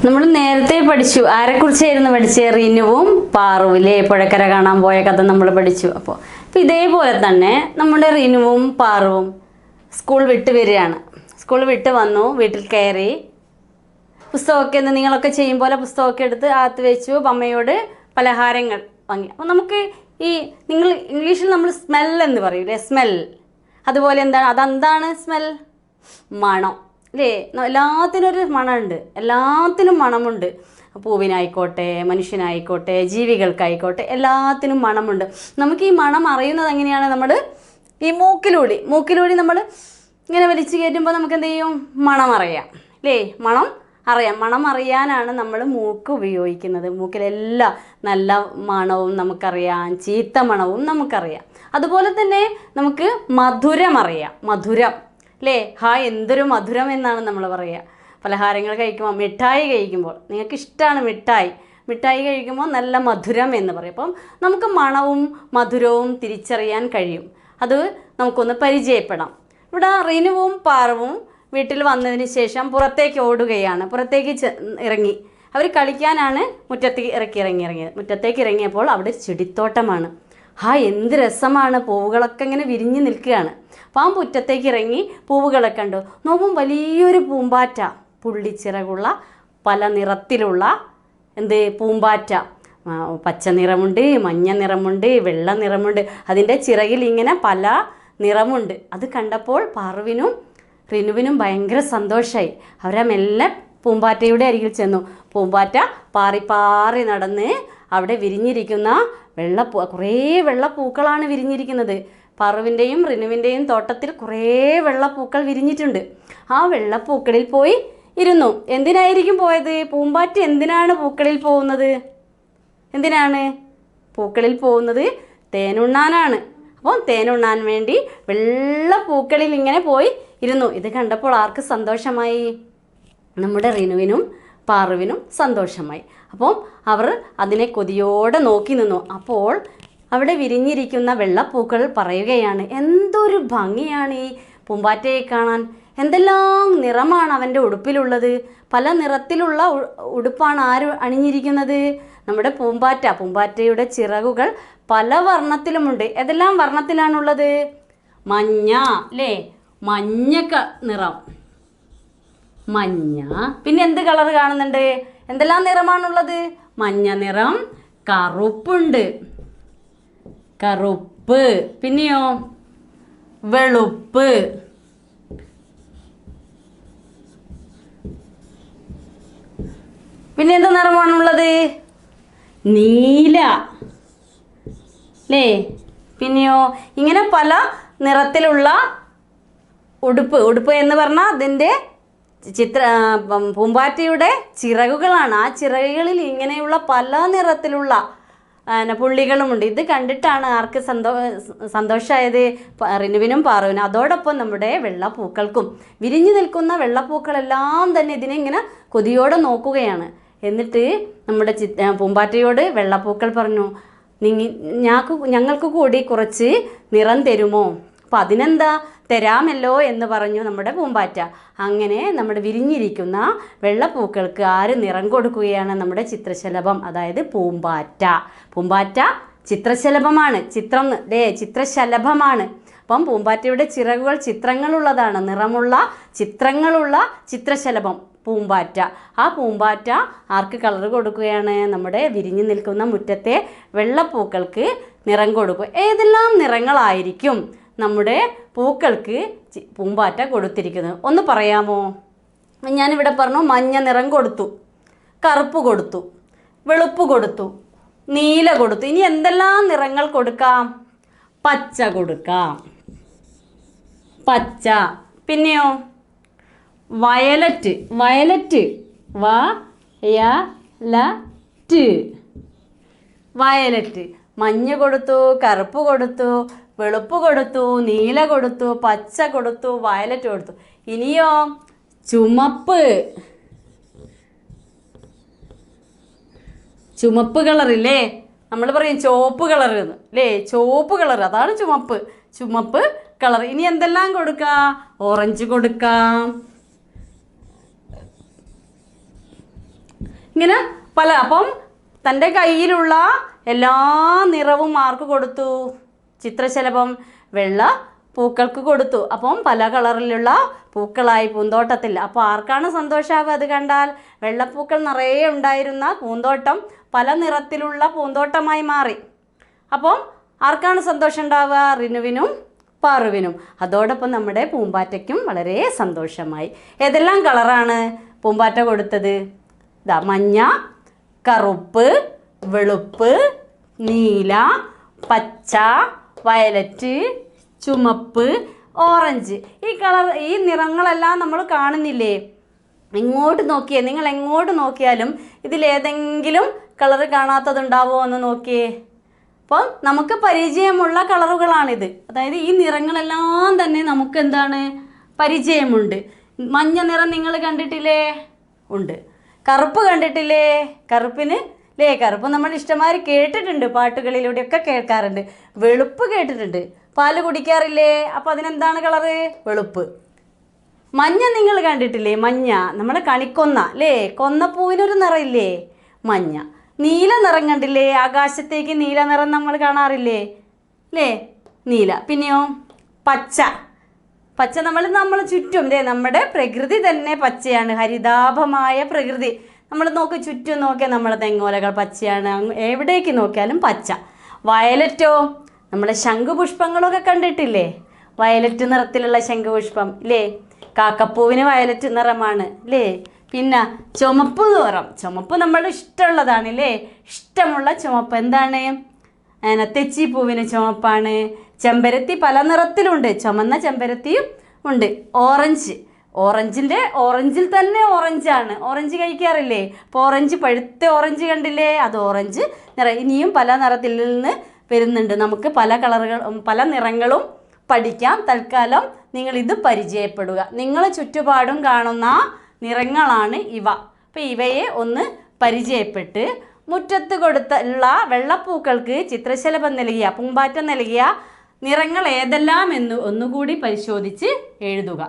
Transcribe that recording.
നമ്മൾ നേരത്തെ പഠിച്ചു. ആരെക്കുറിച്ചായിരുന്നു പഠിച്ചത്? റിനുവും പാറുവിലെ പുഴക്കര കാണാൻ പോയ കഥ നമ്മൾ പഠിച്ചു. അപ്പോൾ ഇതേപോലെ തന്നെ നമ്മുടെ റിനുവും പാറുവും സ്കൂൾ വിട്ട് വരികയാണ്. സ്കൂൾ വിട്ട് വന്നു, വീട്ടിൽ കയറി പുസ്തകമൊക്കെ നിങ്ങളൊക്കെ ചെയ്യും പോലെ പുസ്തകമൊക്കെ എടുത്ത് അകത്ത് വെച്ചു. അമ്മയോട് പലഹാരങ്ങൾ വാങ്ങി. അപ്പോൾ നമുക്ക് ഈ നിങ്ങൾ ഇംഗ്ലീഷിൽ നമ്മൾ സ്മെൽ എന്ന് പറയൂലേ, സ്മെൽ. അതുപോലെ അതെന്താണ് സ്മെൽ? മണം അല്ലേ? എല്ലാത്തിനും ഒരു മണമുണ്ട്, എല്ലാത്തിനും മണമുണ്ട്. പൂവിനായിക്കോട്ടെ, മനുഷ്യനായിക്കോട്ടെ, ജീവികൾക്കായിക്കോട്ടെ, എല്ലാത്തിനും മണമുണ്ട്. നമുക്ക് ഈ മണം അറിയുന്നത് എങ്ങനെയാണ്? നമ്മൾ ഈ മൂക്കിലൂടെ നമ്മൾ ഇങ്ങനെ വലിച്ചു കയറ്റുമ്പോൾ നമുക്ക് എന്ത് ചെയ്യും? മണം അറിയാം അല്ലേ? മണം അറിയാനാണ് നമ്മൾ മൂക്ക് ഉപയോഗിക്കുന്നത്. മൂക്കിലെല്ലാം നല്ല മണവും നമുക്കറിയാം, ചീത്ത മണവും നമുക്കറിയാം. അതുപോലെ തന്നെ നമുക്ക് മധുരം അറിയാം. മധുരം അല്ലേ? എന്തൊരു മധുരം എന്നാണ് നമ്മൾ പറയുക. പലഹാരങ്ങൾ കഴിക്കുമ്പോൾ, മിഠായി കഴിക്കുമ്പോൾ, നിങ്ങൾക്ക് ഇഷ്ടമാണ് മിഠായി കഴിക്കുമ്പോൾ നല്ല മധുരം എന്ന് പറയും. അപ്പം നമുക്ക് മണവും മധുരവും തിരിച്ചറിയാൻ കഴിയും. അത് നമുക്കൊന്ന് പരിചയപ്പെടാം. ഇവിടെ റിനുവും പാറുവും വീട്ടിൽ വന്നതിന് ശേഷം പുറത്തേക്ക് ഓടുകയാണ്. പുറത്തേക്ക് ഇറങ്ങി. അവർ കളിക്കാനാണ് മുറ്റത്തേക്ക് ഇറങ്ങിയത്. മുറ്റത്തേക്ക് ഇറങ്ങിയപ്പോൾ അവിടെ ചെടിത്തോട്ടമാണ്. എന്ത് രസമാണ്! പൂവുകളൊക്കെ ഇങ്ങനെ വിരിഞ്ഞ് നിൽക്കുകയാണ്. അപ്പോൾ ആ മുറ്റത്തേക്ക് ഇറങ്ങി പൂവുകളൊക്കെ കണ്ടു. നോക്കും, വലിയൊരു പൂമ്പാറ്റ, പുള്ളിച്ചിറകുള്ള പല നിറത്തിലുള്ള പൂമ്പാറ്റ. പച്ച നിറമുണ്ട്, മഞ്ഞ നിറമുണ്ട്, വെള്ള നിറമുണ്ട്. അതിൻ്റെ ചിറകിൽ ഇങ്ങനെ പല നിറമുണ്ട്. അത് കണ്ടപ്പോൾ പാറുവിനും റിനുവിനും ഭയങ്കര സന്തോഷമായി. അവരെ മെല്ലെ പൂമ്പാറ്റയുടെ അരികിൽ ചെന്നു. പൂമ്പാറ്റ പാറി നടന്ന് അവിടെ വിരിഞ്ഞിരിക്കുന്ന കുറേ വെള്ളപ്പൂക്കളാണ് വിരിഞ്ഞിരിക്കുന്നത്. പാറുവിൻ്റെയും റിനുവിൻ്റെയും തോട്ടത്തിൽ കുറേ വെള്ളപ്പൂക്കൾ വിരിഞ്ഞിട്ടുണ്ട്. ആ വെള്ളപ്പൂക്കളിൽ പോയി ഇരുന്നു. എന്തിനായിരിക്കും പോയത്? പൂമ്പാറ്റ എന്തിനാണ് പൂക്കളിൽ പോകുന്നത്? പൂക്കളിൽ പോകുന്നത് തേനുണ്ണാനാണ്. അപ്പോൾ തേനുണ്ണാൻ വേണ്ടി വെള്ളപ്പൂക്കളിൽ ഇങ്ങനെ പോയി ഇരുന്നു. ഇത് കണ്ടപ്പോൾ ആർക്ക് സന്തോഷമായി? നമ്മുടെ റിനുവിനും പാറുവിനും സന്തോഷമായി. അപ്പോൾ അവർ അതിനെ കൊതിയോടെ നോക്കി നിന്നു. അപ്പോൾ അവിടെ വിരിഞ്ഞിരിക്കുന്ന വെള്ളപ്പൂക്കൾ പറയുകയാണ്, എന്തൊരു ഭംഗിയാണ് ഈ പൂമ്പാറ്റയെ കാണാൻ! എന്തെല്ലാം നിറമാണ് അവൻ്റെ ഉടുപ്പിലുള്ളത്! പല നിറത്തിലുള്ള ഉടുപ്പാണ് ആര് അണിഞ്ഞിരിക്കുന്നത്? നമ്മുടെ പൂമ്പാറ്റയുടെ ചിറകുകൾ പല വർണ്ണത്തിലുമുണ്ട്. ഏതെല്ലാം വർണ്ണത്തിലാണുള്ളത്? മഞ്ഞ അല്ലേ? മഞ്ഞ നിറം, മഞ്ഞ. പിന്നെ എന്ത് കളർ കാണുന്നുണ്ട്? എന്തെല്ലാം നിറമാണുള്ളത്? മഞ്ഞ നിറം, കറുപ്പുണ്ട്, കറുപ്പ്. പിന്നെയോ വെളുപ്പ്. പിന്നെ എന്ത് നിറമാണുള്ളത്? നീല അല്ലേ? പിന്നെയോ ഇങ്ങനെ പല നിറത്തിലുള്ള ഉടുപ്പ് എന്ന് പറഞ്ഞാൽ അതിൻ്റെ പൂമ്പാറ്റയുടെ ചിറകുകളാണ്. ആ ചിറകുകളിൽ ഇങ്ങനെയുള്ള പല നിറത്തിലുള്ള പുള്ളികളുമുണ്ട്. ഇത് കണ്ടിട്ടാണ് ആർക്ക് സന്തോഷമായത്? റിനുവിനും പാറുവിനും. അതോടൊപ്പം നമ്മുടെ വെള്ളപ്പൂക്കൾക്കും. വിരിഞ്ഞു നിൽക്കുന്ന വെള്ളപ്പൂക്കളെല്ലാം തന്നെ ഇതിനെ ഇങ്ങനെ കൊതിയോടെ നോക്കുകയാണ്. എന്നിട്ട് നമ്മുടെ പൂമ്പാറ്റയോട് വെള്ളപ്പൂക്കൾ പറഞ്ഞു, ഞങ്ങൾക്ക് കൂടി കുറച്ച് നിറം തരുമോ? അപ്പം അതിനെന്താ, തരാമല്ലോ എന്ന് പറഞ്ഞു നമ്മുടെ പൂമ്പാറ്റ. അങ്ങനെ നമ്മുടെ വിരിഞ്ഞിരിക്കുന്ന വെള്ളപ്പൂക്കൾക്ക് ആര് നിറം കൊടുക്കുകയാണ്? നമ്മുടെ ചിത്രശലഭം, അതായത് പൂമ്പാറ്റ ചിത്രശലഭമാണ്. ചിത്രശലഭമാണ്. അപ്പം പൂമ്പാറ്റയുടെ ചിറകുകൾ ചിത്രങ്ങളുള്ളതാണ്, നിറമുള്ള ചിത്രങ്ങളുള്ള ചിത്രശലഭം പൂമ്പാറ്റ. ആ പൂമ്പാറ്റ ആർക്ക് കളർ കൊടുക്കുകയാണ്? നമ്മുടെ വിരിഞ്ഞു നിൽക്കുന്ന മുറ്റത്തെ വെള്ളപ്പൂക്കൾക്ക് നിറം കൊടുക്കുക. ഏതെല്ലാം നിറങ്ങളായിരിക്കും നമ്മുടെ പൂക്കൾക്ക് പൂമ്പാറ്റ കൊടുത്തിരിക്കുന്നത്? ഒന്ന് പറയാമോ? ഞാനിവിടെ പറഞ്ഞു, മഞ്ഞ നിറം കൊടുത്തു, കറുപ്പ് കൊടുത്തു, വെളുപ്പ് കൊടുത്തു, നീല കൊടുത്തു. ഇനി എന്തെല്ലാം നിറങ്ങൾ കൊടുക്കാം? പച്ച കൊടുക്കാം, പച്ച. പിന്നെയോ വയലറ്റ്, വയലറ്റ്. മഞ്ഞ കൊടുത്തു, കറുപ്പ് കൊടുത്തു, വെളുപ്പ് കൊടുത്തു, നീല കൊടുത്തു, പച്ച കൊടുത്തു, വയലറ്റ് കൊടുത്തു. ഇനിയോ ചുമപ്പ് കളറില്ലേ? നമ്മൾ പറയും ചുവപ്പ് കളർ അല്ലേ? ചുവപ്പ് കളർ, അതാണ് ചുമപ്പ് കളർ. ഇനി എന്തെല്ലാം കൊടുക്കാം? ഓറഞ്ച് കൊടുക്കാം, ഇങ്ങനെ പല. അപ്പം തൻ്റെ കയ്യിലുള്ള എല്ലാ നിറവും ആർക്ക് കൊടുത്തു? ചിത്രശലഭം വെള്ള പൂക്കൾക്ക് കൊടുത്തു. അപ്പം പല കളറിലുള്ള പൂക്കളായി പൂന്തോട്ടത്തിൽ. അപ്പോൾ ആർക്കാണ് സന്തോഷമാവുക അത് കണ്ടാൽ? വെള്ളപ്പൂക്കൾ നിറയെ ഉണ്ടായിരുന്ന പൂന്തോട്ടം പല നിറത്തിലുള്ള പൂന്തോട്ടമായി മാറി. അപ്പം ആർക്കാണ് സന്തോഷം ഉണ്ടാവുക? റിനുവിനും പാറുവിനും. അതോടൊപ്പം നമ്മുടെ പൂമ്പാറ്റയ്ക്കും വളരെ സന്തോഷമായി. ഏതെല്ലാം കളറാണ് പൂമ്പാറ്റ കൊടുത്തത്? ഇതാ മഞ്ഞ, കറുപ്പ്, വെളുപ്പ്, നീല, പച്ച, വയലറ്റ്, ചുമപ്പ്, ഓറഞ്ച്. ഈ നിറങ്ങളെല്ലാം നമ്മൾ കാണുന്നില്ലേ? ഇങ്ങോട്ട് നോക്കിയേ, നിങ്ങൾ എങ്ങോട്ട് നോക്കിയാലും ഇതിലേതെങ്കിലും കളറ് കാണാത്തതുണ്ടാവുമോ എന്ന് നോക്കിയേ. അപ്പോൾ നമുക്ക് പരിചയമുള്ള കളറുകളാണിത്. അതായത് ഈ നിറങ്ങളെല്ലാം തന്നെ നമുക്ക് എന്താണ്? പരിചയമുണ്ട്. മഞ്ഞ നിറം നിങ്ങൾ കണ്ടിട്ടില്ലേ? ഉണ്ട്. കറുപ്പ് കണ്ടിട്ടില്ലേ? കറുപ്പിന് കറുപ്പ് നമ്മൾ ഇഷ്ടമാതിരി കേട്ടിട്ടുണ്ട്, പാട്ടുകളിലൂടെയൊക്കെ കേൾക്കാറുണ്ട്. വെളുപ്പ് കേട്ടിട്ടുണ്ട്, പാല് കുടിക്കാറില്ലേ? അപ്പം അതിനെന്താണ് കളറ്? വെളുപ്പ്. മഞ്ഞ നിങ്ങൾ കണ്ടിട്ടില്ലേ? മഞ്ഞ നമ്മുടെ കണിക്കൊന്ന കൊന്നപ്പൂവിനൊരു നിറമില്ലേ? മഞ്ഞ. നീല നിറം കണ്ടില്ലേ? ആകാശത്തേക്ക് നീല നിറം നമ്മൾ കാണാറില്ലേ? നീല. പിന്നെയോ പച്ച. പച്ച നമ്മൾ ചുറ്റും നമ്മുടെ പ്രകൃതി തന്നെ പച്ചയാണ്. ഹരിതാഭമായ പ്രകൃതി. നമ്മൾ നോക്കി ചുറ്റും നോക്കിയാൽ നമ്മളെ തെങ്ങോലകൾ പച്ചയാണ്. എവിടേക്ക് നോക്കിയാലും പച്ച. വയലറ്റോ? നമ്മുടെ ശംഖുപുഷ്പങ്ങളൊക്കെ കണ്ടിട്ടില്ലേ? വയലറ്റ് നിറത്തിലുള്ള ശംഖുപുഷ്പം കാക്കപ്പൂവിന് വയലറ്റ് നിറമാണ് പിന്നെ ചുമപ്പ് നിറം. ചുമപ്പ് നമ്മുടെ ഇഷ്ടമുള്ളതാണ് ഇഷ്ടമുള്ള ചുമപ്പ് എന്താണ്? തെച്ചിപ്പൂവിന് ചുമപ്പാണ്. ചെമ്പരത്തി പല നിറത്തിലുണ്ട്, ചുമന്ന ചെമ്പരത്തിയും ഉണ്ട്. ഓറഞ്ച്. ഓറഞ്ചിൽ തന്നെ ഓറഞ്ചാണ്. ഓറഞ്ച് കഴിക്കാറില്ലേ? അപ്പോൾ ഓറഞ്ച്, പഴുത്ത ഓറഞ്ച് കണ്ടില്ലേ? അത് ഓറഞ്ച് നിറം. ഇനിയും പല നിറത്തിൽ നിന്ന് വരുന്നുണ്ട്. നമുക്ക് പല നിറങ്ങളും പഠിക്കാം. തൽക്കാലം നിങ്ങൾ ഇത് പരിചയപ്പെടുക. നിങ്ങളെ ചുറ്റുപാടും കാണുന്ന നിറങ്ങളാണ് ഇവ. അപ്പോൾ ഇവയെ ഒന്ന് പരിചയപ്പെട്ട് മുറ്റത്ത് കൊടുത്തുള്ള വെള്ളപ്പൂക്കൾക്ക് ചിത്രശലഭം നൽകിയ, പൂമ്പാറ്റ നൽകിയ നിറങ്ങൾ ഏതെല്ലാം എന്ന് ഒന്നുകൂടി പരിശോധിച്ച് എഴുതുക.